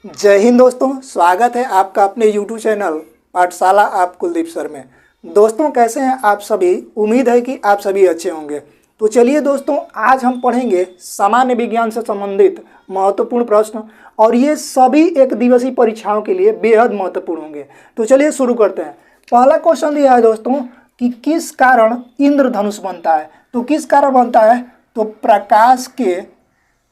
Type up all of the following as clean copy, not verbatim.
जय हिंद दोस्तों, स्वागत है आपका अपने YouTube चैनल पाठशाला आप कुलदीप सर में। दोस्तों कैसे हैं आप सभी। उम्मीद है कि आप सभी अच्छे होंगे। तो चलिए दोस्तों, आज हम पढ़ेंगे सामान्य विज्ञान से संबंधित महत्वपूर्ण प्रश्न और ये सभी एक दिवसीय परीक्षाओं के लिए बेहद महत्वपूर्ण होंगे। तो चलिए शुरू करते हैं। पहला क्वेश्चन दिया है दोस्तों कि किस कारण इंद्रधनुष बनता है। तो किस कारण बनता है? तो प्रकाश के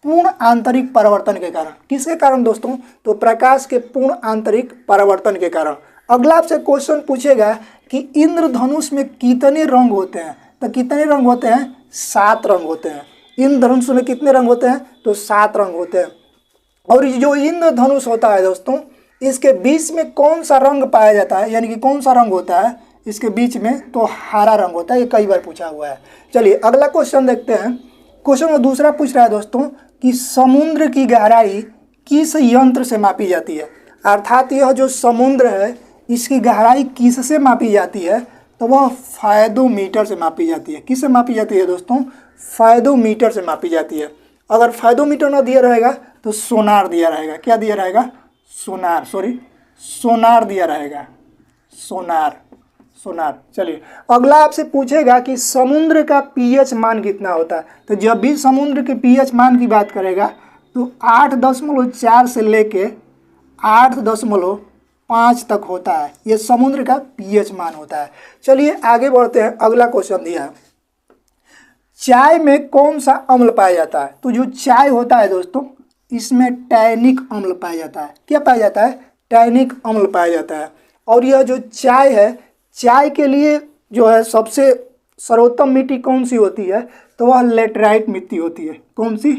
पूर्ण आंतरिक परिवर्तन के कारण। किसके कारण दोस्तों? तो प्रकाश के पूर्ण आंतरिक परिवर्तन के कारण। अगला आपसे क्वेश्चन पूछेगा कि इंद्रधनुष में कितने रंग होते हैं। तो कितने रंग होते हैं? 7 रंग होते हैं। इंद्रधनुष में कितने रंग होते हैं? तो 7 रंग होते हैं। और ये जो इंद्रधनुष होता है दोस्तों, इसके बीच में कौन सा रंग पाया जाता है, यानी कि कौन सा रंग होता है इसके बीच में? तो हरा रंग होता है। ये कई बार पूछा हुआ है। चलिए अगला क्वेश्चन देखते हैं। क्वेश्चन दूसरा पूछ रहा है दोस्तों कि समुद्र की गहराई किस यंत्र से मापी जाती है। अर्थात यह जो समुद्र है इसकी गहराई किससे मापी जाती है? तो वह फायदोमीटर से मापी जाती है। किससे मापी जाती है दोस्तों? फायदोमीटर से मापी जाती है। अगर फायदोमीटर ना दिया रहेगा तो सोनार दिया रहेगा। क्या दिया रहेगा? सोनार दिया रहेगा। सोनार। चलिए अगला आपसे पूछेगा कि समुद्र का पीएच मान कितना होता है। तो जब भी समुद्र के पीएच मान की बात करेगा तो 8.4 से लेके 8.5 तक होता है। ये समुद्र का पीएच मान होता है। चलिए आगे बढ़ते हैं। अगला क्वेश्चन दिया है, चाय में कौन सा अम्ल पाया जाता है। तो जो चाय होता है दोस्तों, इसमें टैनिक अम्ल पाया जाता है। क्या पाया जाता है? टैनिक अम्ल पाया जाता है। और यह जो चाय है, चाय के लिए जो है सबसे सर्वोत्तम मिट्टी कौन सी होती है? तो वह लेटराइट मिट्टी होती है। कौन सी?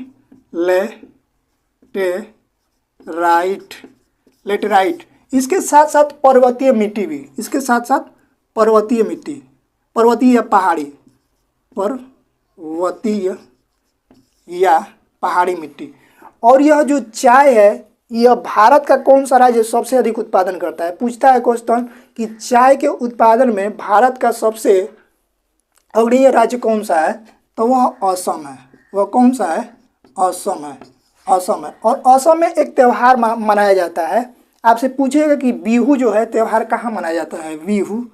लेटराइट। इसके साथ साथ पर्वतीय मिट्टी भी। इसके साथ साथ पर्वतीय मिट्टी, पर्वतीय या पहाड़ी मिट्टी। और यह जो चाय है, यह भारत का कौन सा राज्य सबसे अधिक उत्पादन करता है। पूछता है क्वेश्चन कि चाय के उत्पादन में भारत का सबसे अग्रणी राज्य कौन सा है? तो वह असम है। वह कौन सा है? असम है। और असम में एक त्यौहार मनाया जाता है। आपसे पूछेगा कि बिहू जो है त्यौहार कहाँ मनाया जाता है। बिहू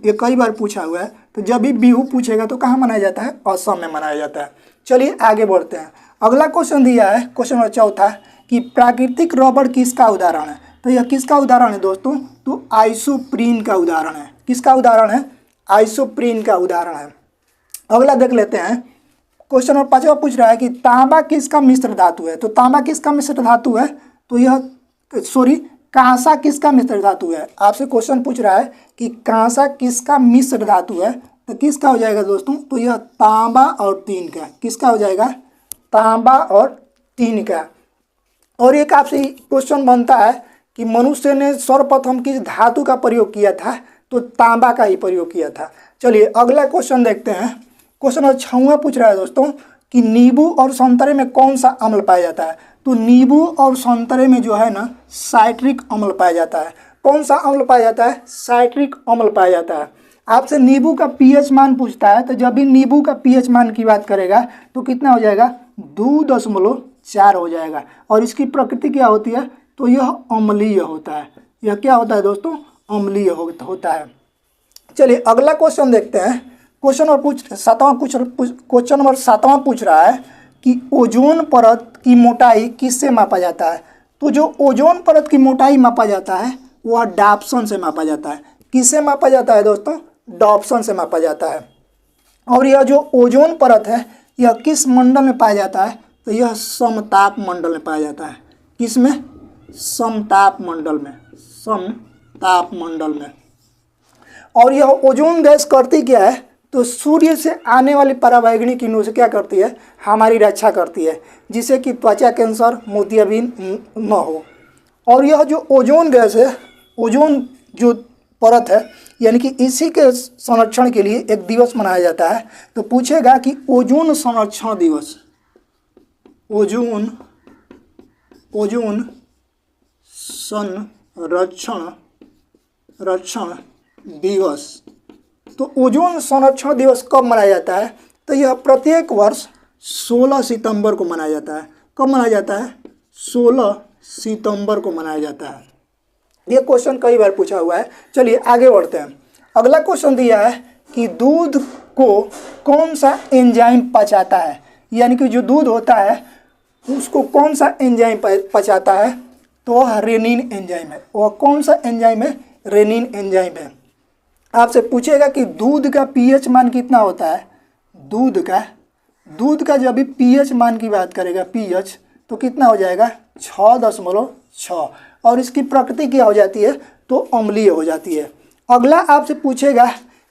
ये कई बार पूछा हुआ है। तो जब भी बिहू पूछेगा तो कहाँ मनाया जाता है? असम में मनाया जाता है। चलिए आगे बढ़ते हैं। अगला क्वेश्चन दिया है, क्वेश्चन नंबर 4 कि प्राकृतिक रबड़ किसका उदाहरण है। तो यह किसका उदाहरण है दोस्तों? तो आइसोप्रीन का उदाहरण है। किसका उदाहरण है? आइसोप्रीन का उदाहरण है। अगला देख लेते हैं। क्वेश्चन नंबर 5 पूछ रहा है कि तांबा किसका मिश्र धातु है। तो तांबा किसका मिश्र धातु है? तो यह कांसा किसका मिश्र धातु है। आपसे क्वेश्चन पूछ रहा है कि कांसा किसका मिश्र धातु है। तो किसका हो जाएगा दोस्तों? तो यह तांबा और टीन का। किसका हो जाएगा? तांबा और टीन का। और एक आपसे क्वेश्चन बनता है कि मनुष्य ने सर्वप्रथम किस धातु का प्रयोग किया था। तो तांबा का ही प्रयोग किया था। चलिए अगला क्वेश्चन देखते हैं। क्वेश्चन नंबर 6 पूछ रहा है दोस्तों कि नींबू और संतरे में कौन सा अम्ल पाया जाता है। तो नींबू और संतरे में जो है ना, साइट्रिक अम्ल पाया जाता है। कौन सा अम्ल पाया जाता है? साइट्रिक अम्ल पाया जाता है। आपसे नींबू का पीएच मान पूछता है। तो जब भी नींबू का पीएच मान की बात करेगा तो कितना हो जाएगा? 2.4 हो जाएगा। और इसकी प्रकृति क्या होती है? तो यह अम्लीय होता है। यह क्या होता है दोस्तों? अम्लीय होता है। चलिए अगला क्वेश्चन देखते हैं। क्वेश्चन नंबर 7 पूछ रहा है कि ओजोन परत की मोटाई किससे मापा जाता है। तो जो ओजोन परत की मोटाई मापा जाता है वह डॉप्सन से मापा जाता है। किससे मापा जाता है दोस्तों? डॉप्सन से मापा जाता है। और यह जो ओजोन परत है यह किस मंडल में पाया जाता है? तो यह समताप मंडल में पाया जाता है। किस में? समताप मंडल में। और यह ओजोन गैस करती क्या है? तो सूर्य से आने वाली पराबैंगनी किरणों से क्या करती है? हमारी रक्षा करती है, जिससे कि त्वचा कैंसर, मोतियाबिंद न हो। और यह जो ओजोन गैस है, ओजोन जो परत है, यानी कि इसी के संरक्षण के लिए एक दिवस मनाया जाता है। तो पूछेगा कि ओजोन संरक्षण दिवस, ओजोन संरक्षण दिवस। तो ओजोन संरक्षण दिवस कब मनाया जाता है? तो यह प्रत्येक वर्ष 16 सितंबर को मनाया जाता है। कब मनाया जाता है? 16 सितंबर को मनाया जाता है। ये क्वेश्चन कई बार पूछा हुआ है। चलिए आगे बढ़ते हैं। अगला क्वेश्चन दिया है कि दूध को कौन सा एंजाइम पचाता है, यानी कि जो दूध होता है उसको कौन सा एंजाइम पचाता है, तो वह रेनिन एंजाइम है। वह कौन सा एंजाइम है? रेनिन एंजाइम है। आपसे पूछेगा कि दूध का पीएच मान कितना होता है। दूध का जब भी पीएच मान की बात करेगा, पीएच, तो कितना हो जाएगा? 6.6। और इसकी प्रकृति क्या हो जाती है? तो अम्लीय हो जाती है। अगला आपसे पूछेगा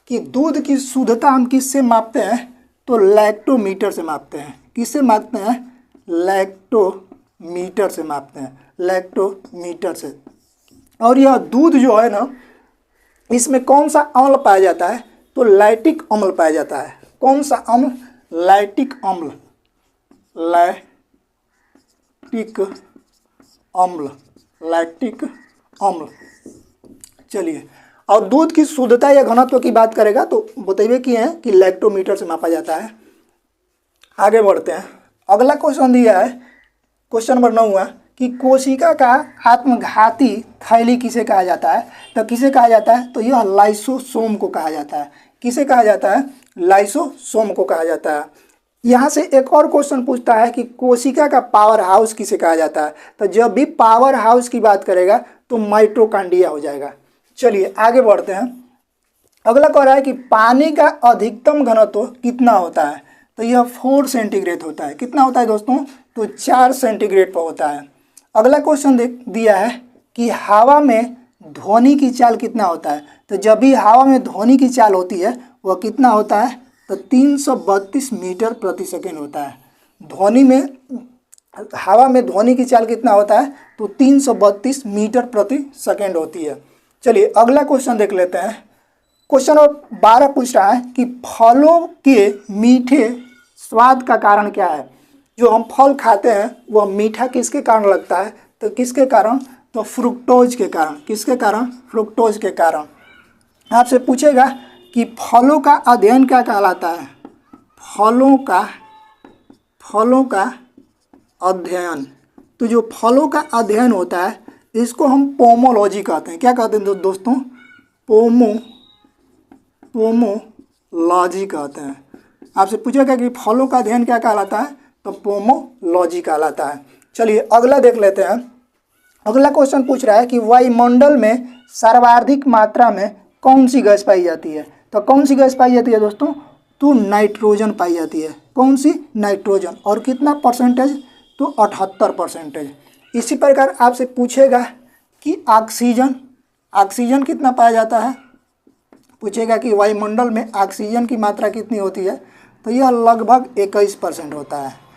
कि दूध की शुद्धता हम किससे मापते हैं, तो लैक्टोमीटर से मापते हैं। किससे मापते हैं? लैक्टोमीटर से मापते हैं, लैक्टोमीटर से। और यह दूध जो है ना, इसमें कौन सा अम्ल पाया जाता है, तो लैक्टिक अम्ल पाया जाता है। कौन सा अम्ल? लैक्टिक अम्ल, लैक्टिक अम्ल, लैक्टिक अम्ल। चलिए, और दूध की शुद्धता या घनत्व की बात करेगा तो बताइए कि है कि लैक्टोमीटर से मापा जाता है। आगे बढ़ते हैं। अगला क्वेश्चन दिया है, क्वेश्चन नंबर 9 हुआ कि कोशिका का आत्मघाती थैली किसे कहा जाता है, तो किसे कहा जाता है, तो यह लाइसोसोम को कहा जाता है। किसे कहा जाता है? लाइसोसोम को कहा जाता है। यहाँ से एक और क्वेश्चन पूछता है कि कोशिका का पावर हाउस किसे कहा जाता है, तो जब भी पावर हाउस की बात करेगा तो माइटोकॉन्ड्रिया हो जाएगा। चलिए आगे बढ़ते हैं। अगला कह रहा है कि पानी का अधिकतम घनत्व कितना होता है, तो यह 4 सेंटीग्रेड होता है। कितना होता है दोस्तों? तो 4 सेंटीग्रेड पर होता है। अगला क्वेश्चन दिया है कि हवा में ध्वनि की चाल कितना होता है, तो जब भी हवा में ध्वनि की चाल होती है वह कितना होता है, तो 332 मीटर प्रति सेकेंड होता है। हवा में ध्वनि की चाल कितना होता है, तो 332 मीटर प्रति सेकेंड होती है। चलिए अगला क्वेश्चन देख लेते हैं। क्वेश्चन नंबर 12 पूछ रहा है कि फलों के मीठे स्वाद का कारण क्या है। जो हम फल खाते हैं वह मीठा किसके कारण लगता है, तो किसके कारण, तो फ्रुक्टोज के कारण। किसके कारण? फ्रुक्टोज के कारण। आपसे पूछेगा कि फलों का अध्ययन क्या कहलाता है। फलों का अध्ययन, तो जो फलों का अध्ययन होता है इसको हम पोमोलॉजी कहते हैं। क्या कहते हैं दोस्तों? पोमोलॉजी कहते हैं। आपसे पूछेगा कि फलों का अध्ययन क्या कहलाता है, तो पोमोलॉजी कहलाता है। चलिए अगला देख लेते हैं। अगला क्वेश्चन पूछ रहा है कि वायुमंडल में सर्वाधिक मात्रा में कौन सी गैस पाई जाती है, तो कौन सी गैस पाई जाती है दोस्तों, तो नाइट्रोजन पाई जाती है। कौन सी? नाइट्रोजन। और कितना परसेंटेज, तो 78%। इसी प्रकार आपसे पूछेगा कि ऑक्सीजन कितना पाया जाता है। पूछेगा कि वायुमंडल में ऑक्सीजन की मात्रा कितनी होती है, तो यह लगभग 21% होता है।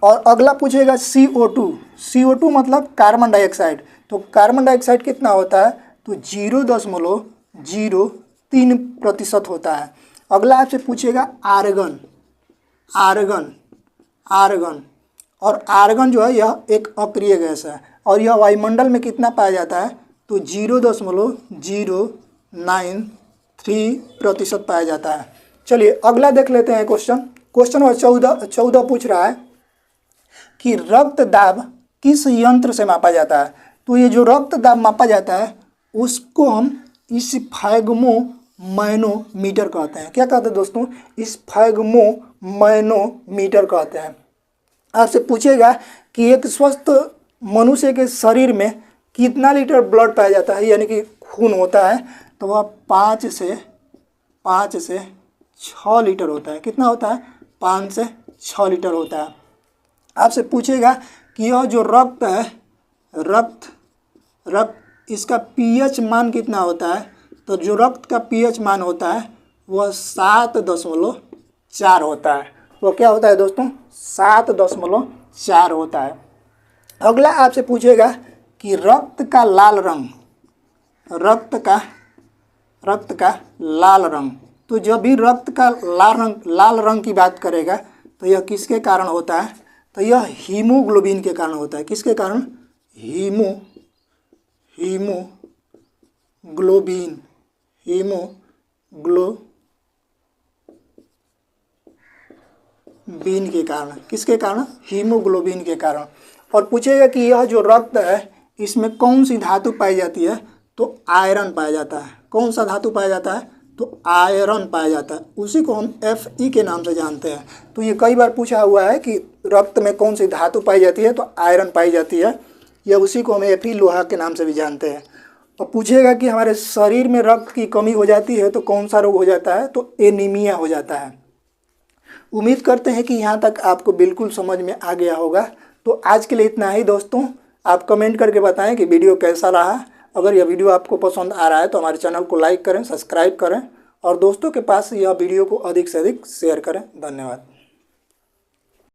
और अगला पूछेगा CO2 मतलब कार्बन डाइऑक्साइड, तो कार्बन डाइऑक्साइड कितना होता है, तो 0.03% होता है। अगला आपसे पूछेगा आर्गन, और आर्गन जो है यह एक अक्रिय गैस है और यह वायुमंडल में कितना पाया जाता है, तो 0.093% पाया जाता है। चलिए अगला देख लेते हैं क्वेश्चन नंबर 14 पूछ रहा है कि रक्त दाब किस यंत्र से मापा जाता है। तो ये जो रक्त दाब मापा जाता है उसको हम स्फैग्मोमैनोमीटर कहते हैं। क्या कहते हैं दोस्तों? स्फैग्मोमैनोमीटर कहते हैं। आपसे पूछेगा कि एक स्वस्थ मनुष्य के शरीर में कितना लीटर ब्लड पाया जाता है, यानी कि खून होता है, तो वह 5 से 6 लीटर होता है। कितना होता है? 5 से 6 लीटर होता है। आपसे पूछेगा कि यह जो रक्त है, रक्त इसका पीएच मान कितना होता है, तो जो रक्त का पीएच मान होता है वह 7.4 होता है। वो क्या होता है दोस्तों? 7.4 होता है। अगला आपसे पूछेगा कि रक्त का लाल रंग, तो जब भी रक्त का लाल रंग की बात करेगा तो यह किसके कारण होता है, तो यह हीमोग्लोबिन के कारण होता है। किसके कारण? हीमोग्लोबिन के कारण। किसके कारण? हीमोग्लोबिन के कारण। और पूछेगा कि यह जो रक्त है इसमें कौन सी धातु पाई जाती है, तो आयरन पाया जाता है। कौन सा धातु पाया जाता है, तो आयरन पाया जाता है। उसी को हम Fe के नाम से जानते हैं। तो ये कई बार पूछा हुआ है कि रक्त में कौन सी धातु पाई जाती है, तो आयरन पाई जाती है, या उसी को हम Fe लोहा के नाम से भी जानते हैं। और पूछेगा कि हमारे शरीर में रक्त की कमी हो जाती है तो कौन सा रोग हो जाता है, तो एनीमिया हो जाता है। उम्मीद करते हैं कि यहाँ तक आपको बिल्कुल समझ में आ गया होगा। तो आज के लिए इतना ही दोस्तों। आप कमेंट करके बताएं कि वीडियो कैसा रहा। अगर यह वीडियो आपको पसंद आ रहा है तो हमारे चैनल को लाइक करें, सब्सक्राइब करें और दोस्तों के पास यह वीडियो को अधिक से अधिक शेयर करें। धन्यवाद।